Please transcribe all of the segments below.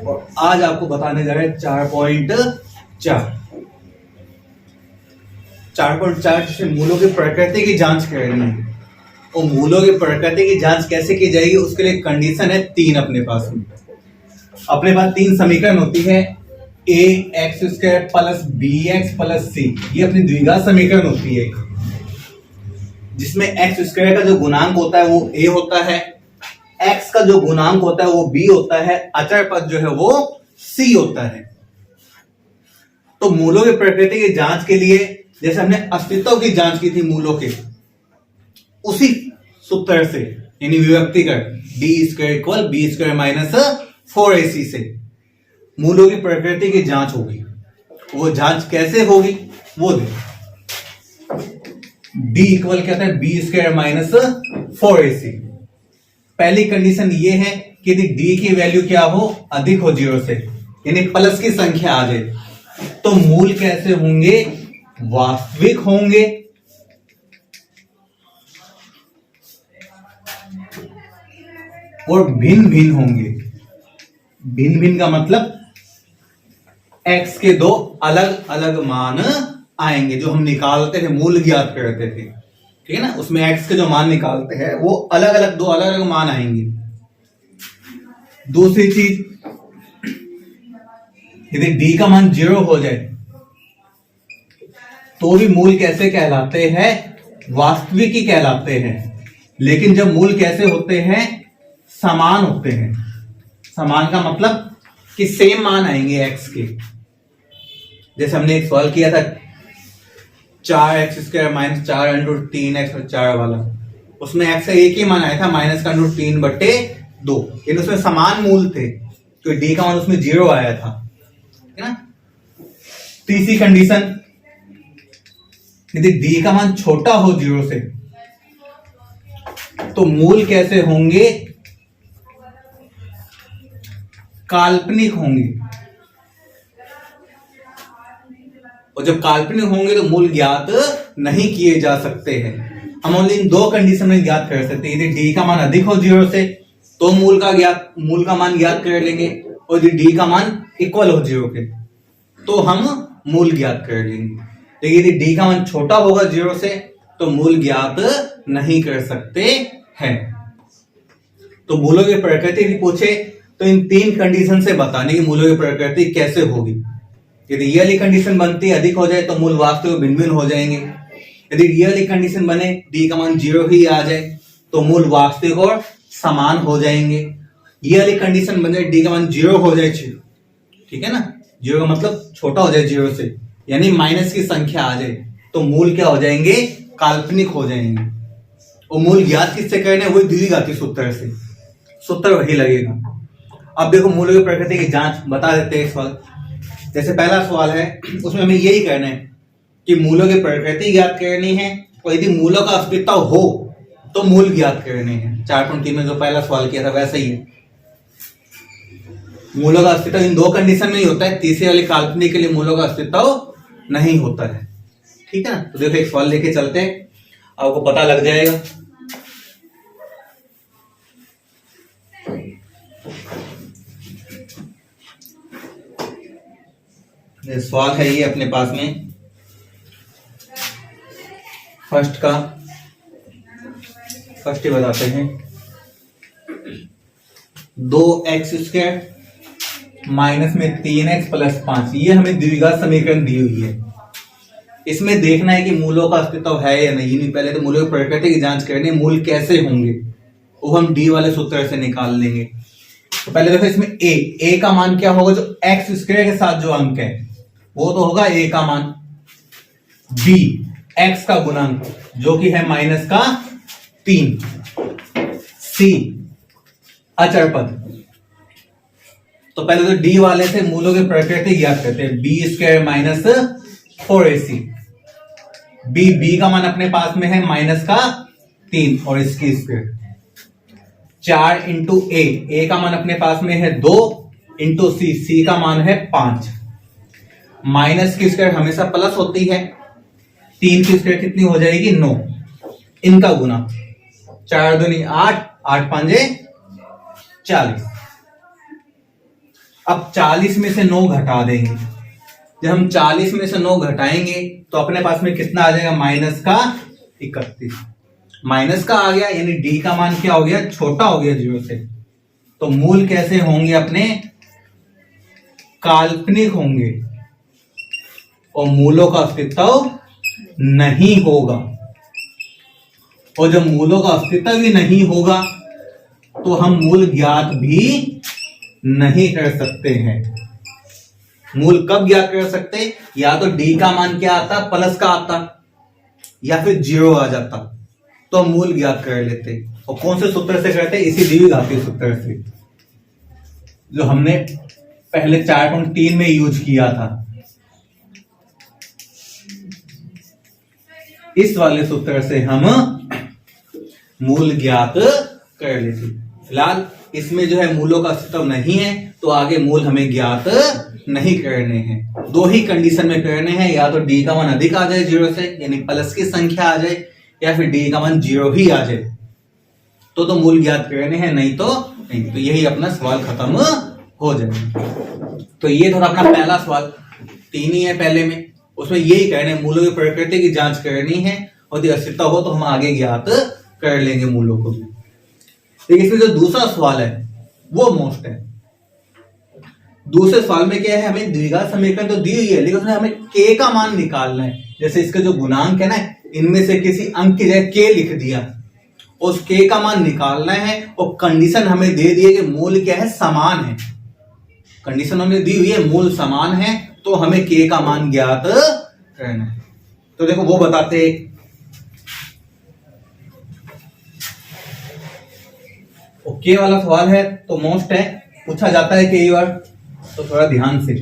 और आज आपको बताने जा रहे हैं 4.4 जिसमें मूलों की प्रकृति की जांच करनी है। और मूलों की प्रकृति की जांच कैसे की जाएगी, उसके लिए कंडीशन है 3 अपने पास में। अपने पास 3 समीकरण होती है, A X square plus B X plus C. ये अपनी द्विघात समीकरण होती है, जिसमें एक्स स्क्वायर का जो गुणांक होता है वो ए होता है, एक्स का जो गुणांक होता है वो बी होता है, अचर पद जो है वो सी होता है। तो मूलों की प्रकृति की जांच के लिए जैसे हमने अस्तित्व की जांच की थी मूलों के, उसी सूत्र से यानी विभक्ति कर D square equal B square minus 4ac से मूलों की प्रकृति की जांच होगी। वो जांच कैसे होगी वो देखो। डी इक्वल क्या था, बी स्क्वायर माइनस 4ac। पहली कंडीशन ये है कि यदि डी की वैल्यू क्या हो, अधिक हो 0 से, यानी प्लस की संख्या आ जाए, तो मूल कैसे होंगे, वास्तविक होंगे। और भिन्न भिन्न होंगे। भिन्न भिन्न का मतलब x के 2 अलग अलग मान आएंगे, जो हम निकालते थे, मूल ज्ञात करते थे, ठीक है ना। उसमें x के जो मान निकालते हैं वो अलग अलग 2 अलग अलग मान आएंगे। दूसरी चीज, यदि d का मान 0 हो जाए तो भी मूल कैसे कहलाते हैं, वास्तविक ही कहलाते हैं। लेकिन जब मूल कैसे होते हैं, समान होते हैं। समान का मतलब कि सेम मान आएंगे x के। जैसे हमने एक सवाल किया था 4x square minus 4 under 3x और 4 वाला, उसमें x का एक ही मान आया था, माइनस का अंडर 3/2। इन उसमें समान मूल थे, तो d का मान उसमें 0 आया था, है ना। तीसरी कंडीशन, यदि d का मान छोटा हो 0 से, तो मूल कैसे होंगे, काल्पनिक होंगे। और जब काल्पनिक होंगे तो मूल ज्ञात नहीं किए जा सकते हैं। हम ओनली इन 2 कंडीशन में ज्ञात कर सकते हैं। यदि d का मान अधिक हो 0 से तो मूल का मान ज्ञात कर लेंगे, और यदि d का मान इक्वल हो 0 के तो हम मूल ज्ञात कर लेंगे। लेकिन यदि d का मान छोटा होगा 0 से तो मूल ज्ञात नहीं कर सकते हैं। तो मूलों की प्रकृति भी पूछे तो इन 3 कंडीशन से बताने की मूलों की प्रकृति कैसे होगी। यदि ये वाली कंडीशन बनती है, अधिक हो जाए, तो मूल वास्तविक भिन्न भिन्न हो जाएंगे। यदि ये वाली कंडीशन बने, d का मान 0 ही आ जाए, तो मूल वास्तविक और समान हो जाएंगे। ये वाली कंडीशन बने, d का मान 0 हो जाए, ठीक है ना, 0 का मतलब छोटा हो जाए 0 से, यानी माइनस की संख्या आ जाए, तो मूल क्या हो जाएंगे, काल्पनिक हो जाएंगे। और मूल ज्ञात किससे करने, वही द्विघाती सूत्र से, सूत्र वही लगेगा। अब देखो मूलों की प्रकृति की जांच बता देते हैं सवाल। जैसे पहला सवाल है, उसमें हमें यही करना है कि मूलों की प्रकृति ज्ञात करनी है, और यदि मूलों का अस्तित्व हो तो मूल ज्ञात करने हैं। 4.3 में जो पहला सवाल किया था वैसा ही है। मूलों का अस्तित्व इन 2 कंडीशन में ही होता है, तीसरी वाली काल्पनिक के लिए मूलों का अस्तित्व नहीं होता है, ठीक है ना। तो देखो एक सवाल लेके चलते हैं, आपको पता लग जाएगा। सवाल है ये अपने पास में, फर्स्ट ही बताते हैं। 2x स्क्वायर माइनस में 3x प्लस 5, ये हमें द्विघात समीकरण दी हुई है। इसमें देखना है कि मूलों का अस्तित्व है या नहीं। पहले तो मूलों की प्रकृति की जांच करनी है, मूल कैसे होंगे वो हम d वाले सूत्र से निकाल लेंगे। तो पहले देखो इसमें a का मान क्या होगा, जो x स्क्वायर के साथ जो अंक है वो तो होगा a का मान, b x का गुणांक जो कि है माइनस का 3, c अचर पद। तो पहले तो d वाले से मूलों की प्रकृति ज्ञात करते हैं, b square minus 4ac। b का मान अपने पास में है माइनस का 3 और इसकी स्क्वायर 4 इंटू a का मान अपने पास में है 2 इंटू c का मान है 5। माइनस की स्क्वायर हमेशा प्लस होती है, 3 की स्क्वायर कितनी हो जाएगी 9, इनका गुना 4 दूनी 8, 8 5 40। अब 40 में से 9 घटा देंगे। जब हम 40 में से 9 घटाएंगे तो अपने पास में कितना आ जाएगा, माइनस का 31। माइनस का आ गया, यानी डी का मान क्या हो गया, छोटा हो गया 0 से। तो मूल कैसे होंगे अपने, काल्पनिक होंगे और मूलों का अस्तित्व नहीं होगा। और जब मूलों का अस्तित्व ही नहीं होगा तो हम मूल ज्ञात भी नहीं कर सकते हैं। मूल कब ज्ञात कर सकते हैं, या तो डी का मान क्या आता, प्लस का आता, या फिर 0 आ जाता, तो हम मूल ज्ञात कर लेते। और कौन से सूत्र से करते, इसी द्विघाती सूत्र से जो हमने पहले 4.3 में यूज किया था। इस वाले सूत्र से हम मूल ज्ञात कर लेते। फिलहाल इसमें जो है मूलों का अस्तित्व नहीं है, तो आगे मूल हमें ज्ञात नहीं करने हैं। 2 ही कंडीशन में करने हैं, या तो डी का मान अधिक आ जाए 0 से, यानी प्लस की संख्या आ जाए, या फिर डी का मान 0 ही आ जाए, तो मूल ज्ञात करने हैं, नहीं तो नहीं। तो यही अपना सवाल खत्म हो जाए। तो ये था अपना पहला सवाल, 3 ही है पहले में, उसमें यही करने, मूलों की प्रकृति की जांच करनी है, और यदि अस्तित्व हो तो हम आगे ज्ञात कर लेंगे मूलों को भी। लेकिन इसमें जो दूसरा सवाल है वो मोस्ट है। दूसरे सवाल में क्या है, हमें द्विघात समीकरण तो दी हुई है, लेकिन उसमें हमें k का मान निकालना है। जैसे इसके जो गुणांक है ना, इनमें से किसी अंक की जगह k लिख दिया, उस k का मान निकालना है। और कंडीशन हमें दे दी है कि मूल क्या है, समान है। कंडीशन हमें दी हुई है मूल समान है, तो हमें k का मान ज्ञात करना है। तो देखो वो बताते हैं। k वाला सवाल है तो मोस्ट है, पूछा जाता है कई बार, तो थोड़ा ध्यान से।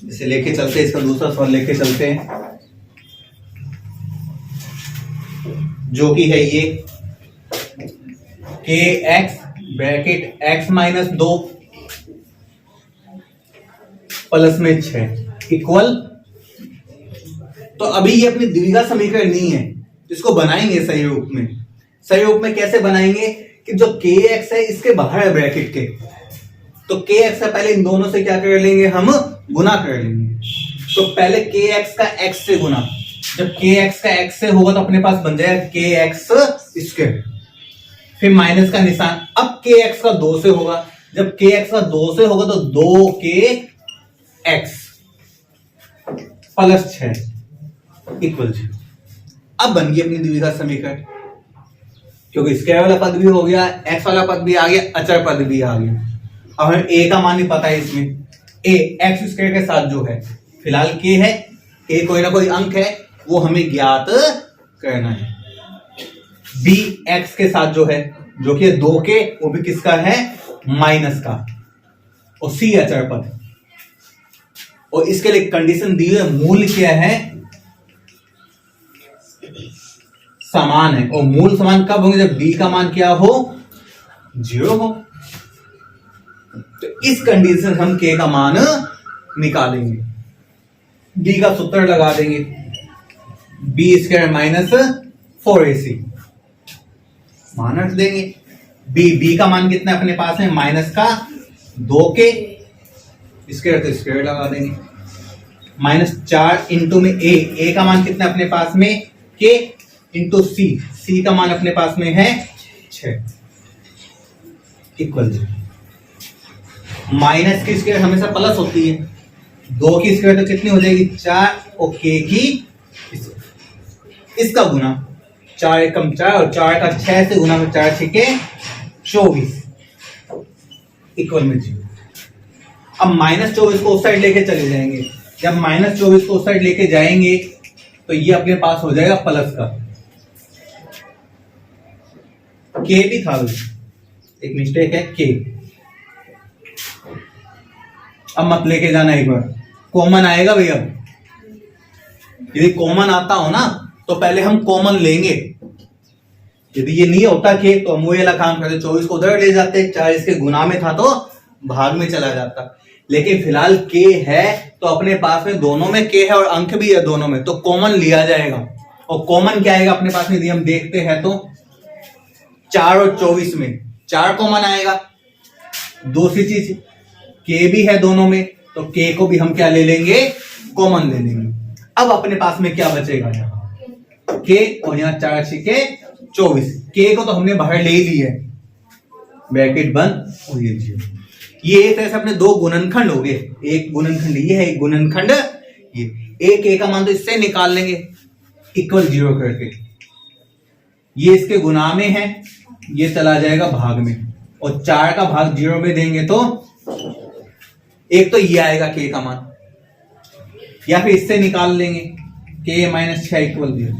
इसे लेके चलते हैं, इसका दूसरा सवाल लेके चलते हैं, जो कि है ये के x bracket x minus 2 plus में 6 इक्वल। तो अभी ये अपनी द्विघात समीकरण नहीं है, इसको बनाएंगे सही रूप में। सही रूप में कैसे बनाएंगे कि जो kx है इसके बाहर है ब्रैकेट के, तो kx से पहले इन दोनों से क्या कर लेंगे, हम गुना कर लेंगे। तो पहले kx का x से गुना, जब kx का x से होगा तो अपने पास बन जाएगा kx स्क्वायर, फिर माइनस का निशान। अब kx का 2 से होगा, जब kx का 2 से होगा तो 2kx प्लस 6 इक्वल 0। अब बन गई अपनी द्विघात समीकरण, क्योंकि स्क्वायर वाला पद भी हो गया, x वाला पद भी आ गया, अचर पद भी आ गया। अब हमें a का मान नहीं पता है, इसमें a x स्क्वायर के साथ जो है फिलहाल k है, a कोई ना कोई अंक है, वो हमें ज्ञात करना है। b x के साथ जो है, जो कि 2k, वो भी किसका है, माइनस का, और c अचर पद। और इसके लिए कंडीशन दी है, मूल क्या है, समान है। और मूल समान कब होंगे, जब d का मान क्या हो, 0 हो। तो इस कंडीशन हम k का मान निकालेंगे, d का सूत्र लगा देंगे, b स्क्वायर माइनस 4ac मान रख देंगे। b का मान कितना अपने पास है, माइनस का 2k स्क्वायर, तो स्क्वायर लगा देंगे, माइनस 4 इंटू में a का मान कितना अपने पास में, k इंटू c का मान अपने पास में है 6 इक्वल 0। माइनस की स्क्वायर हमेशा प्लस होती है, 2 की स्क्वायर तो कितनी हो जाएगी, 4, और k की इसका गुना, 4 एकम 4 और 4 का 6 से गुना में 4 6 24 इक्वल में 0। अब माइनस 24 को उस साइड लेके चले जाएंगे, जब माइनस 24 को उस साइड लेके जाएंगे तो ये अपने पास हो जाएगा प्लस का, k भी था, एक मिस्टेक है k। अब मत लेके जाना, एक बार कॉमन आएगा भैया, यदि कॉमन आता हो ना तो पहले हम कॉमन लेंगे। यदि ये नहीं होता k तो हम वो वाला काम करते, 24 को उधर ले जाते, 4 इसके गुना में था तो भाग में चला जाता। लेकिन फिलहाल k है तो अपने पास में दोनों में k है और अंक भी है दोनों में, तो कॉमन लिया जाएगा। और कॉमन क्या आएगा अपने पास में, यदि हम देखते हैं तो 4 और 24 में 4 कॉमन आएगा। दूसरी चीज के भी है दोनों में, तो के को भी हम क्या ले लेंगे, कॉमन ले लेंगे। अब अपने पास में क्या बचेगा, यहाँ के और यहाँ 4 छिके 24। के को तो हमने बाहर ले ही ली है, ब्रैकेट बंद और ये 0। ये एक तरह से अपने दो गुणनखंड हो गए, एक गुणनखंड ये है, एक गुणनखंड ये। एक ए का मान तो इससे निकाल लेंगे इक्वल 0 करके, ये इसके गुना में है, ये चला जाएगा भाग में, और 4 का भाग 0 में देंगे तो एक तो ये आएगा के का मान, या फिर इससे निकाल लेंगे के -6 इक्वल 0,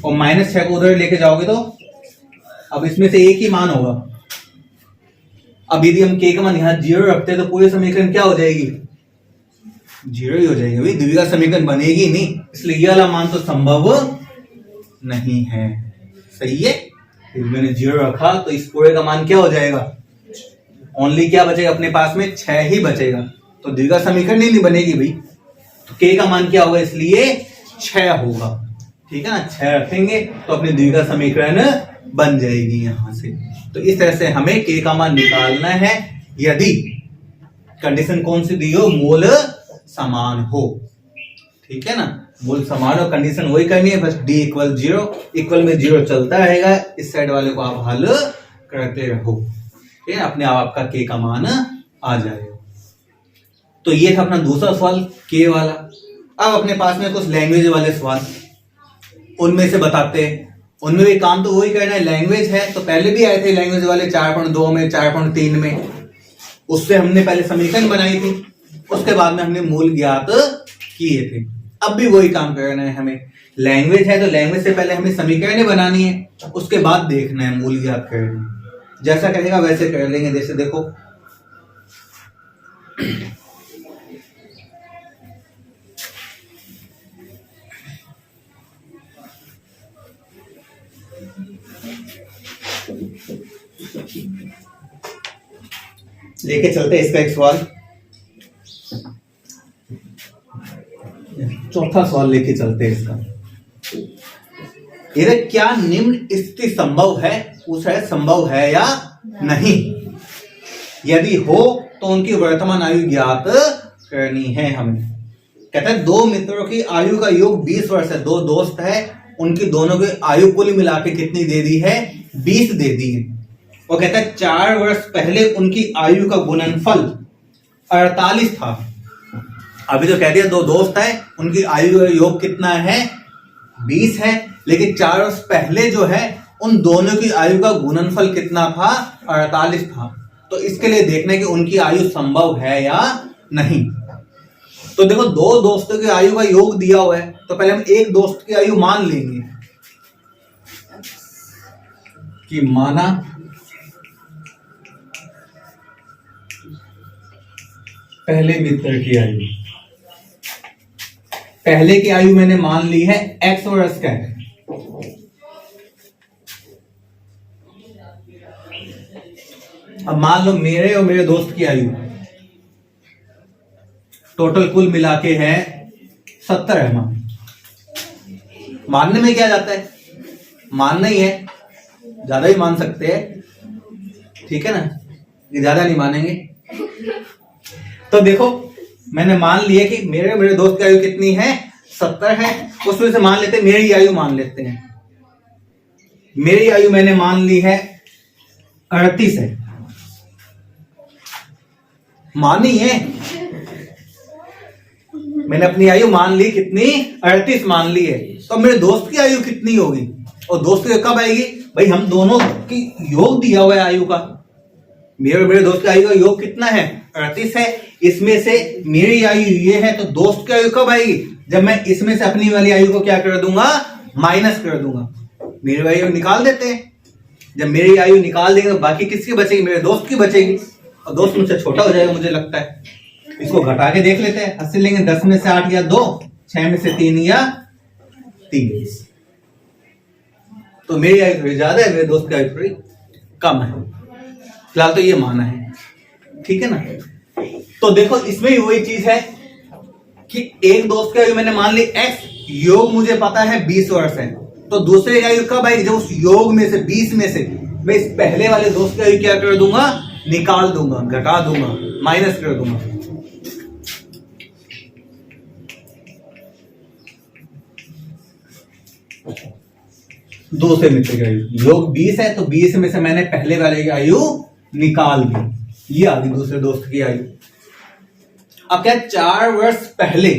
और -6 को उधर लेके जाओगे तो अब इसमें से एक ही मान होगा। अब यदि हम के का मान यहां 0 रखते हैं तो पूरे समीकरण क्या हो जाएगी, 0 ही हो जाएगी भाई, द्विघात समीकरण बनेगी नहीं, इसलिए ये वाला मान तो संभव नहीं है। सही है, मैंने 0 रखा तो इस पूरे का मान क्या हो जाएगा, ओनली क्या बचेगा अपने पास में, 6 ही बचेगा, तो द्विघात समीकरण नहीं बनेगी भाई। तो के का मान क्या होगा, इसलिए 6 होगा। ठीक है ना, 6 रखेंगे तो अपनी द्विघात समीकरण बन जाएगी यहां से। तो इस तरह से हमें के का मान निकालना है, यदि कंडीशन कौन सी दी हो, मूल समान हो। ठीक है ना, मूल समान हो, कंडीशन वही करनी है, बस d = 0, इक्वल में 0 चलता रहेगा, इस साइड वाले को आप हल करते रहो, ठीक है, अपने आप आपका के का मान आ जाएगा। तो ये था अपना दूसरा सवाल के वाला। अब अपने पास में कुछ लैंग्वेज वाले सवाल, उनमें से बताते हैं। उनमें भी काम तो वही करना है, लैंग्वेज है तो पहले भी आए थे लैंग्वेज वाले 4.2 में, 4.3 में, उससे हमने पहले समीकरण बनाई थी, उसके बाद में हमने मूल ज्ञात किए थे। अब भी वही काम करना है हमें, लैंग्वेज है तो लैंग्वेज से पहले हमें समीकरण बनानी है, उसके बाद देखना है मूल ज्ञात करना है। जैसा कहेगा वैसे कर लेंगे। जैसे देखो लेके चलते हैं इसका एक सवाल, चौथा सवाल लेके चलते हैं इसका। यदि क्या निम्न स्थिति संभव है, पूछा है संभव है या नहीं, यदि हो तो उनकी वर्तमान आयु ज्ञात करनी है हमें। कहता है 2 मित्रों की आयु का योग 20 वर्ष है, 2 दोस्त है, उनकी दोनों की आयु कुल मिला के कितनी दे दी है, 20 दे दी है। वो कहता है 4 वर्ष पहले उनकी आयु का गुणनफल 48 था। अभी तो कह दिया 2 दोस्त है, उनकी आयु का योग कितना है, 20 है, लेकिन 4 वर्ष पहले जो है उन दोनों की आयु का गुणनफल कितना था, 48 था। तो इसके लिए देखना है कि उनकी आयु संभव है या नहीं। तो देखो 2 दोस्तों की आयु का योग दिया हुआ है, तो पहले हम एक दोस्त की आयु मान लेंगे कि माना पहले मित्र की आयु, पहले की आयु मैंने मान ली है x वर्ष का है, अब मान लो मेरे और मेरे दोस्त की आयु टोटल कुल मिला के है 70 है। मानने में क्या जाता है, मानना ही है, ज्यादा ही मान सकते हैं, ठीक है ना, ये ज्यादा नहीं मानेंगे। तो देखो मैंने मान लिया कि मेरे दोस्त की आयु कितनी है, 70 है, उसमें से मान लेते हैं मेरी आयु मान लेते हैं। मेरी आयु मैंने मान ली है 38 है, मानी है, मैंने अपनी आयु मान ली कितनी, 38 मान ली है। तो मेरे दोस्त की आयु कितनी होगी, और दोस्त की कब आएगी भाई, हम दोनों की योग दिया हुआ है आयु का, मेरे दोस्त की आयु का योग कितना है, 38 है, इसमें से मेरी आयु ये है, तो दोस्त की आयु कब आएगी, जब मैं इसमें से अपनी वाली आयु को क्या कर दूंगा, माइनस कर दूंगा। मेरी आयु निकाल देते हैं, जब मेरी आयु निकाल देंगे तो बाकी किसकी बचेगी, मेरे दोस्त की बचेगी, और दोस्त मुझसे छोटा हो जाएगा मुझे लगता है। इसको घटा के देख लेते हैं, 80 लेंगे, 10 में से 8 या 2, 6 में से 3 या 3, तो मेरी आयु थोड़ी ज्यादा है, मेरे दोस्त की आयु थोड़ी कम है। फिलहाल तो ये माना है, ठीक है ना। तो देखो इसमें भी वही चीज है कि एक दोस्त की आयु मैंने मान ली x, योग मुझे पता है 20 वर्ष है, तो दूसरे की आयु कब आएगी, जब उस योग में से 20 में से मैं इस पहले वाले दोस्त का क्या कर दूंगा, निकाल दूंगा, घटा दूंगा, माइनस कर दूंगा। दूसरे मित्र की आयु योग 20 है, तो 20 में से मैंने पहले वाले की आयु निकाल दी, ये आ गई दूसरे दोस्त की आयु। अब क्या 4 वर्ष पहले,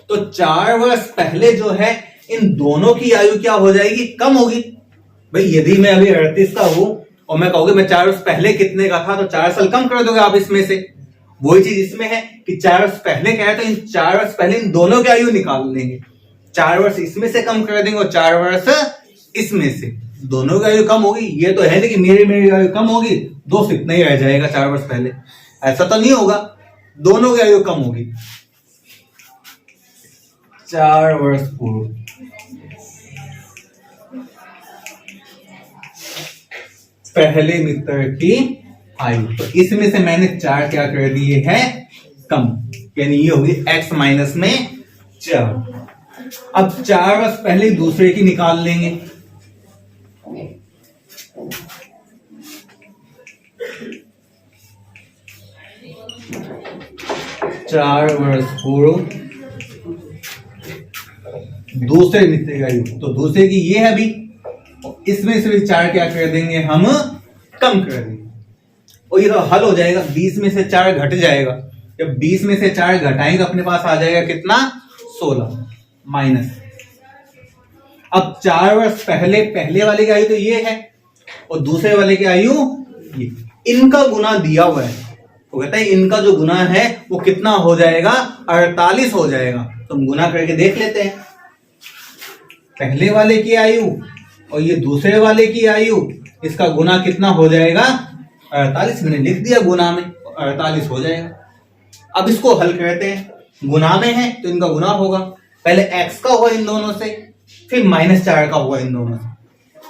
तो 4 वर्ष पहले जो है इन दोनों की आयु क्या हो जाएगी, कम होगी। भाई यदि मैं अभी 38 का हूं और मैं कहूंगा मैं 4 वर्ष पहले कितने का था, तो 4 साल कम कर दोगे आप इसमें से। वही चीज इसमें है कि 4 वर्ष पहले क्या है, तो इन 4 वर्ष पहले इन दोनों की आयु निकाल लेंगे। 4 वर्ष इसमें से कम कर देंगे और 4 वर्ष इसमें से, दोनों की आयु कम होगी। ये तो है नहीं कि मेरी आयु कम होगी, दोस्त इतना ही रह जाएगा 4 वर्ष पहले, ऐसा तो नहीं होगा, दोनों की आयु कम होगी। 4 वर्ष पूर्व पहले मित्र की आयु, तो इसमें से मैंने 4 क्या कर दिए हैं, कम, यानी ये होगी x माइनस में 4। अब 4 वर्ष पहले दूसरे की निकाल लेंगे। चार वर्ष पूर्व दूसरे मित्र की आयु, तो दूसरे की ये है अभी, इसमें से भी 4 क्या कर देंगे हम, कम कर देंगे, और ये तो हल हो जाएगा। 20 में से 4 घट जाएगा, जब 20 में से 4 घटाएंगे अपने पास आ जाएगा कितना, 16 माइनस। अब 4 वर्ष पहले वाले की आयु तो ये है और दूसरे वाले की आयु ये, इनका गुना दिया हुआ है, तो कहता है इनका जो गुना है वो कितना हो जाएगा, 48 हो जाएगा। तो हम गुना करके देख लेते हैं, पहले वाले की आयु और ये दूसरे वाले की आयु, इसका गुना कितना हो जाएगा, 48। मैंने लिख दिया गुना में, 48 हो जाएगा। अब इसको हल करते हैं, गुना में है तो इनका गुना होगा, पहले x का हुआ इन दोनों से, फिर -4 का हुआ इन दोनों से।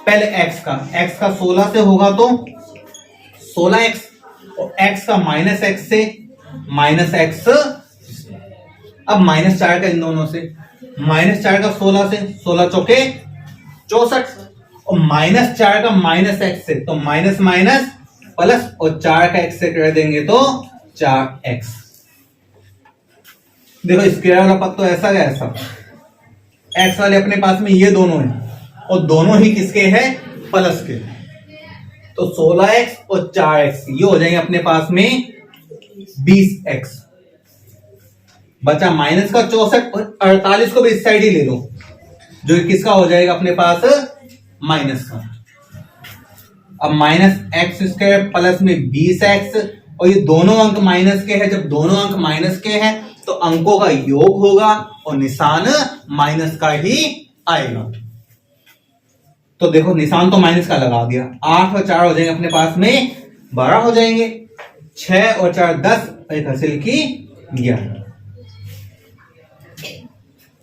पहले x का 16 से होगा तो 16x, और x का -x से -x, अब -4 का इन दोनों से, -4 का 16 से, 16 चौके 64, और -4 का -x से, तो माइनस माइनस प्लस, और 4 का x से कर देंगे तो 4x। देखो स्क्वायर वाला पद तो ऐसा है, ऐसा x वाले अपने पास में ये दोनों हैं और दोनों ही किसके हैं, प्लस के, तो 16x और 4x ये हो जाएंगे अपने पास में 20x। बचा माइनस का 64 और 48 को भी इस साइड ही ले लो, जो किसका हो जाएगा अपने पास, माइनस का। अब -x² प्लस में 20x, और ये दोनों अंक माइनस के हैं, जब दोनों अंक माइनस के हैं तो अंकों का योग होगा और निशान माइनस का ही आएगा। तो देखो निशान तो माइनस का लगा दिया, 8 और 4 हो जाएंगे अपने पास में 12 हो जाएंगे, 6 और 4 10, एक हासिल की 11।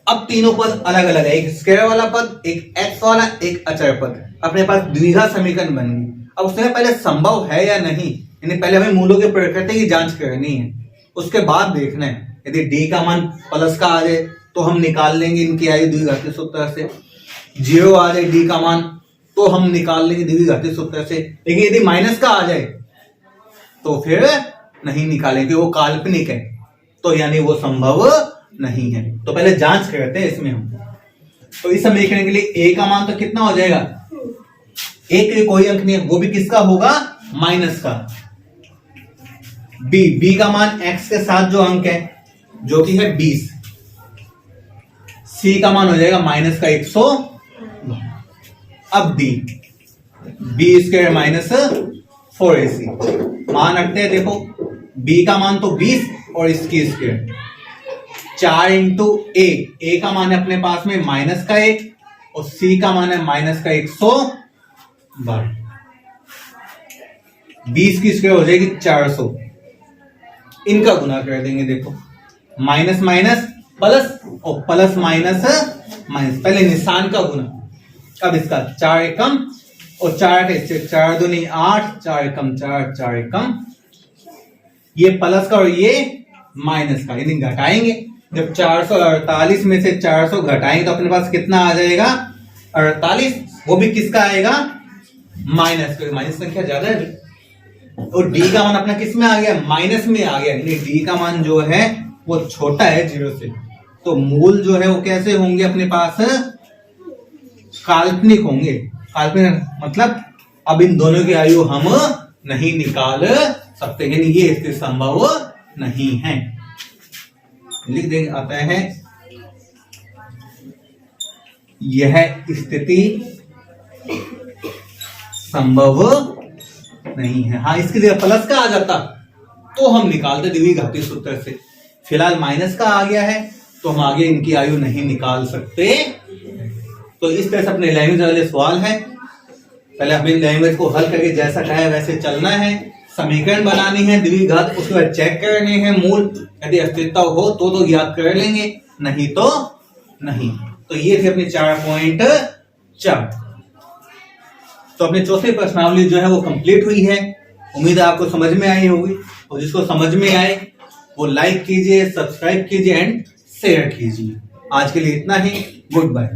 अब तीनों पद अलग अलग है, एक स्क्वायर वाला पद, एक एक्स वाला, एक अचर पद, अपने पास द्विघात समीकरण बन गई। अब उसमें पहले संभव है या नहीं, यानी पहले हमें मूलों के प्रकृति की जांच करनी है, उसके बाद देखना है। यदि डी का मान प्लस का आ जाए तो हम निकाल लेंगे इनकी आयु द्विघाती सूत्र से, 0 आ जाए डी का मान तो हम निकाल लेंगे द्विघाती सूत्र से, लेकिन यदि माइनस का आ जाए तो फिर नहीं निकालेंगे, वो काल्पनिक है, तो यानी वो संभव नहीं है। तो पहले जांच करते हैं इसमें हम। तो इस समीकरण के लिए a का मान तो कितना हो जाएगा, a के कोई अंक नहीं है, वो भी किसका होगा, माइनस का। b का मान x के साथ जो अंक है जो कि है 20, c का मान हो जाएगा माइनस का 100। अब b² माइनस 4ac मान रखते हैं। देखो b का मान तो 20 और इसकी स्क्वायर 4 इंटू a का मान है अपने पास में माइनस का 1 और c का मान है माइनस का 112। 20 की स्क्वायर हो जाएगी 400, इनका गुना कर देंगे। देखो माइनस माइनस प्लस और प्लस माइनस माइनस, पहले निशान का गुना। अब इसका 4 एकम और 4 का इससे 4 दूनी 8, 4 एकम 4, 4 एकम, ये प्लस का और ये माइनस का, यानी घटाएंगे। जब 448 में से 400 घटाएंगे तो अपने पास कितना आ जाएगा, 48। वो भी किसका आएगा, माइनस, क्योंकि माइनस संख्या ज्यादा है और डी का मान अपना किस में आ गया, माइनस में आ गया, यानी डी का मान जो है वो छोटा है 0 से। तो मूल जो है वो कैसे होंगे अपने पास, काल्पनिक होंगे। काल्पनिक मतलब अब इन दोनों की आयु हम नहीं निकाल सकते, यानी ये स्थिति संभव नहीं है। लिख देंगे, आता है यह स्थिति संभव नहीं है। हाँ, इसकी जगह प्लस का आ जाता तो हम निकालते द्विघाती सूत्र से। फिलहाल माइनस का आ गया है तो हम आगे इनकी आयु नहीं निकाल सकते। तो इस तरह से अपने लैंग्वेज वाले सवाल है, पहले हमें लैंग्वेज को हल करके जैसा कहा है वैसे चलना है, समीकरण बनानी है द्विघात, उसके बाद चेक करने हैं मूल, यदि अस्तित्व हो तो ज्ञात कर लेंगे, नहीं तो नहीं। तो ये थे अपने 4.4। तो अपने चौथे प्रश्नावली जो है वो कंप्लीट हुई है। उम्मीद है आपको समझ में आई होगी, और जिसको समझ में आए वो लाइक कीजिए, सब्सक्राइब कीजिए एंड शेयर कीजिए। आज के लिए इतना ही, गुड बाय।